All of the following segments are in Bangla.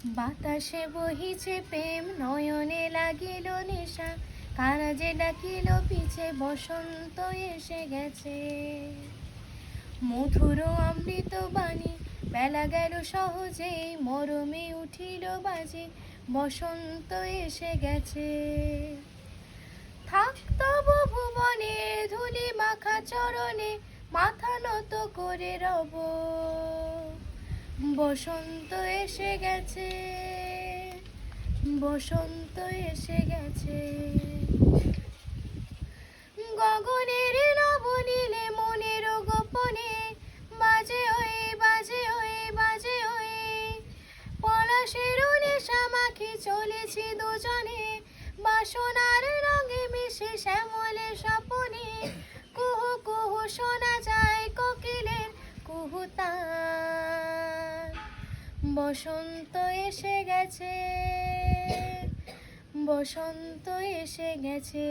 বাতাসে বহিছে প্রেম, নয়নে লাগিল নেশা, কারা যে ডাকিল পিছে, বসন্ত এসে গেছে। মধুর অমৃত বাণী, বেলা গেল সহজেই, মরমে উঠিল বাজে, বসন্ত এসে গেছে। থাকত ভুবনে ধুলি মাখা চরণে, মাথা নত করে রব, বসন্ত এসে গেছে, বসন্ত এসে গেছে। গগনের নবনীলে মনের গোপনে, বাজে ওই বাজে ওই বাজে ওই, পলাশের নেশা মাখি চলেছি দুজনে, বাসনার রঙে মিশে শ্যামলে স্বপনে, কুহু কুহু শোনা যায় কোকিলের কুহুতান। বসন্ত এসে গেছে, বসন্ত এসে গেছে।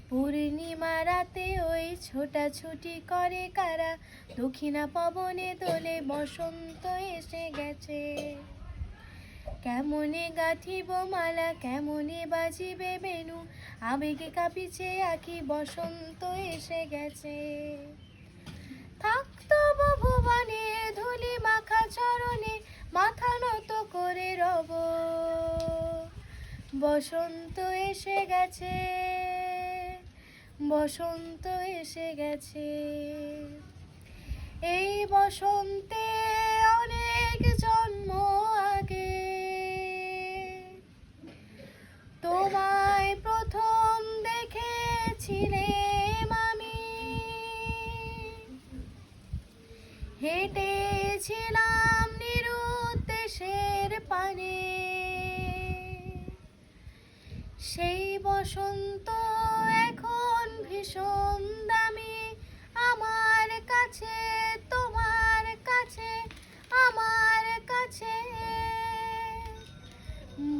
পূর্ণিমা রাতে ওই ছোটাছুটি করে কারা, দক্ষিণা পবনে দোলে, বসন্ত এসে গেছে। কেমনে গাঁথিব মালা, কেমনে বাজিবে বেণু, আবেগে কাঁপিছে আঁখি, বসন্ত এসে গেছে। থাকত ভুবনে ধুলি মাখা চরণে, মাথা নত করে রব, বসন্ত এসে গেছে, বসন্ত এসে গেছে। এই বসন্তে অনেক জন্ম আগে, তোমায় প্রথম দেখেছিলাম আমি, হেঁটেছিলাম নিরুদ্দেশের পানে। সেই বসন্ত এখন ভীষণ দামি আমার কাছে, তোমার কাছে, আমার কাছে।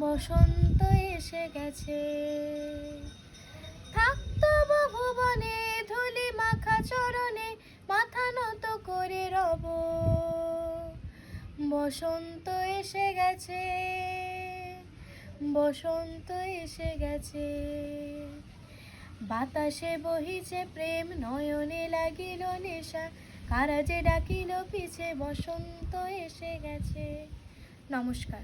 বসন্ত এসে গেছে। থাকত ভুবনে ধুলি মাখা চরণে, মাথা নত করে রব, বসন্ত এসে গেছে, বসন্ত এসে গেছে। বাতাসে বহিছে প্রেম, নয়নে লাগিল নেশা, কারা যে ডাকিল পিছে, বসন্ত এসে গেছে। নমস্কার।